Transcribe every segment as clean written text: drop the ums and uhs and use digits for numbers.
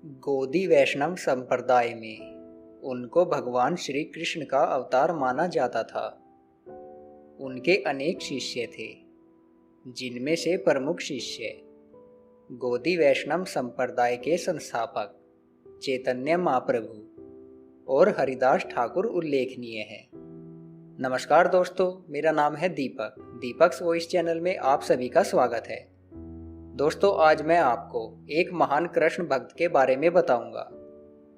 गौड़ी वैष्णव संप्रदाय में उनको भगवान श्री कृष्ण का अवतार माना जाता था। उनके अनेक शिष्य थे, जिनमें से प्रमुख शिष्य गौड़ी वैष्णव संप्रदाय के संस्थापक चैतन्य महाप्रभु और हरिदास ठाकुर उल्लेखनीय हैं। नमस्कार दोस्तों, मेरा नाम है दीपक्स वॉइस चैनल में आप सभी का स्वागत है। दोस्तों, आज मैं आपको एक महान कृष्ण भक्त के बारे में बताऊंगा,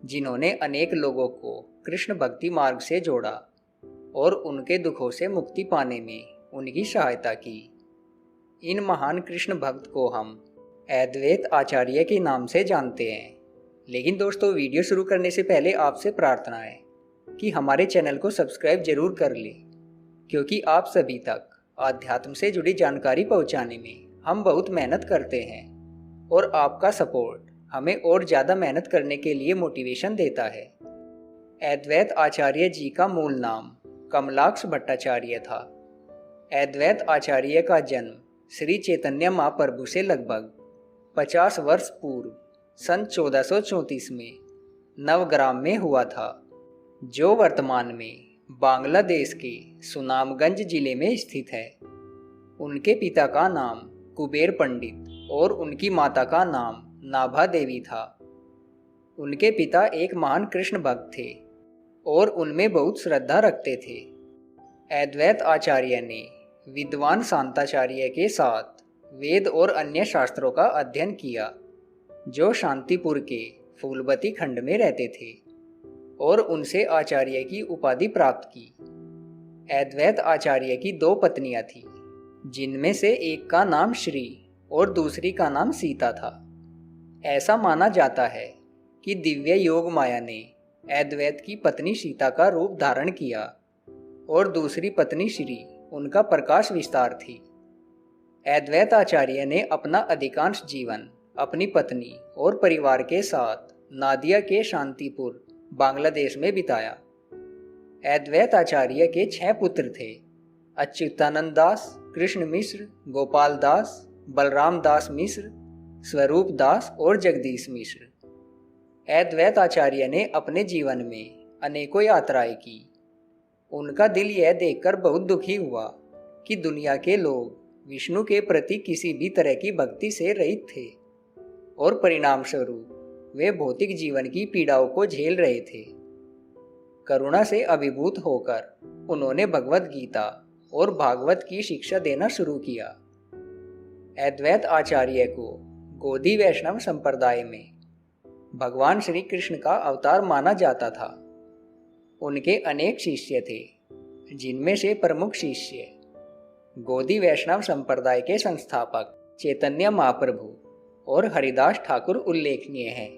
जिन्होंने अनेक लोगों को कृष्ण भक्ति मार्ग से जोड़ा और उनके दुखों से मुक्ति पाने में उनकी सहायता की। इन महान कृष्ण भक्त को हम अद्वैत आचार्य के नाम से जानते हैं। लेकिन दोस्तों, वीडियो शुरू करने से पहले आपसे प्रार्थना है कि हमारे चैनल को सब्सक्राइब जरूर कर लें, क्योंकि आप सभी तक आध्यात्म से जुड़ी जानकारी पहुंचाने में हम बहुत मेहनत करते हैं और आपका सपोर्ट हमें और ज़्यादा मेहनत करने के लिए मोटिवेशन देता है। अद्वैत आचार्य जी का मूल नाम कमलाक्ष भट्टाचार्य था। अद्वैत आचार्य का जन्म श्री चैतन्य महाप्रभु से लगभग 50 वर्ष पूर्व सन 1434 में नवग्राम में हुआ था, जो वर्तमान में बांग्लादेश के सुनामगंज जिले में स्थित है। उनके पिता का नाम कुबेर पंडित और उनकी माता का नाम नाभा देवी था। उनके पिता एक महान कृष्ण भक्त थे और उनमें बहुत श्रद्धा रखते थे। अद्वैत आचार्य ने विद्वान शांताचार्य के साथ वेद और अन्य शास्त्रों का अध्ययन किया, जो शांतिपुर के फूलबती खंड में रहते थे, और उनसे आचार्य की उपाधि प्राप्त की। अद्वैत आचार्य की 2 पत्नियां थीं, जिनमें से एक का नाम श्री और दूसरी का नाम सीता था। ऐसा माना जाता है कि दिव्य योग माया ने अद्वैत की पत्नी सीता का रूप धारण किया और दूसरी पत्नी श्री उनका प्रकाश विस्तार थी। अद्वैत आचार्य ने अपना अधिकांश जीवन अपनी पत्नी और परिवार के साथ नादिया के शांतिपुर बांग्लादेश में बिताया। अद्वैत आचार्य के 6 पुत्र थे: अच्युतानंद दास, कृष्ण मिश्र, गोपाल दास, बलराम दास मिश्र, स्वरूप दास और जगदीश मिश्र। अद्वैत आचार्य ने अपने जीवन में अनेकों यात्राएं की। उनका दिल यह देखकर बहुत दुखी हुआ कि दुनिया के लोग विष्णु के प्रति किसी भी तरह की भक्ति से रहित थे और परिणाम स्वरूप वे भौतिक जीवन की पीड़ाओं को झेल रहे थे। करुणा से अभिभूत होकर उन्होंने भगवत गीता और भागवत की शिक्षा देना शुरू किया। अद्वैत आचार्य को गौड़ी वैष्णव संप्रदाय में भगवान श्री कृष्ण का अवतार माना जाता था। उनके अनेक शिष्य थे, जिनमें से प्रमुख शिष्य गौड़ी वैष्णव संप्रदाय के संस्थापक चैतन्य महाप्रभु और हरिदास ठाकुर उल्लेखनीय हैं।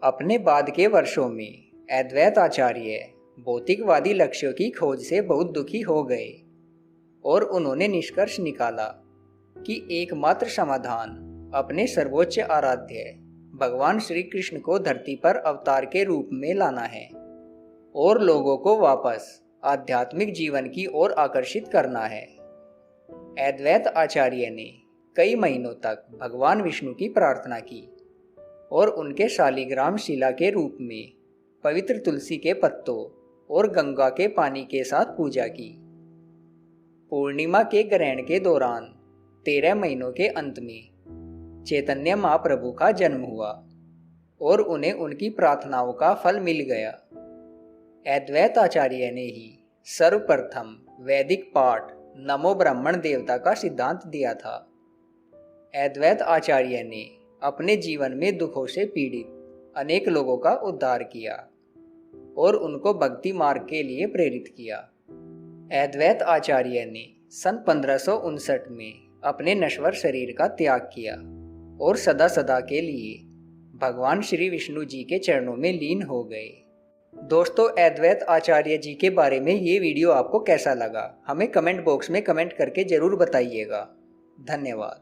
अपने बाद के वर्षों में अद्वैत आचार्य भौतिकवादी लक्ष्यों की खोज से बहुत दुखी हो गए और उन्होंने निष्कर्ष निकाला कि एकमात्र समाधान अपने सर्वोच्च आराध्य भगवान श्री कृष्ण को धरती पर अवतार के रूप में लाना है और लोगों को वापस आध्यात्मिक जीवन की ओर आकर्षित करना है। अद्वैत आचार्य ने कई महीनों तक भगवान विष्णु की प्रार्थना की और उनके शालिग्राम शिला के रूप में पवित्र तुलसी के पत्तों और गंगा के पानी के साथ पूजा की। पूर्णिमा के ग्रहण के दौरान 13 महीनों के अंत में चैतन्य महाप्रभु का जन्म हुआ और उन्हें उनकी प्रार्थनाओं का फल मिल गया। अद्वैत आचार्य ने ही सर्वप्रथम वैदिक पाठ नमो ब्राह्मण देवता का सिद्धांत दिया था। अद्वैत आचार्य ने अपने जीवन में दुखों से पीड़ित अनेक लोगों का उद्धार किया और उनको भक्ति मार्ग के लिए प्रेरित किया। अद्वैत आचार्य ने सन 1559 में अपने नश्वर शरीर का त्याग किया और सदा सदा के लिए भगवान श्री विष्णु जी के चरणों में लीन हो गए। दोस्तों, अद्वैत आचार्य जी के बारे में ये वीडियो आपको कैसा लगा, हमें कमेंट बॉक्स में कमेंट करके ज़रूर बताइएगा। धन्यवाद।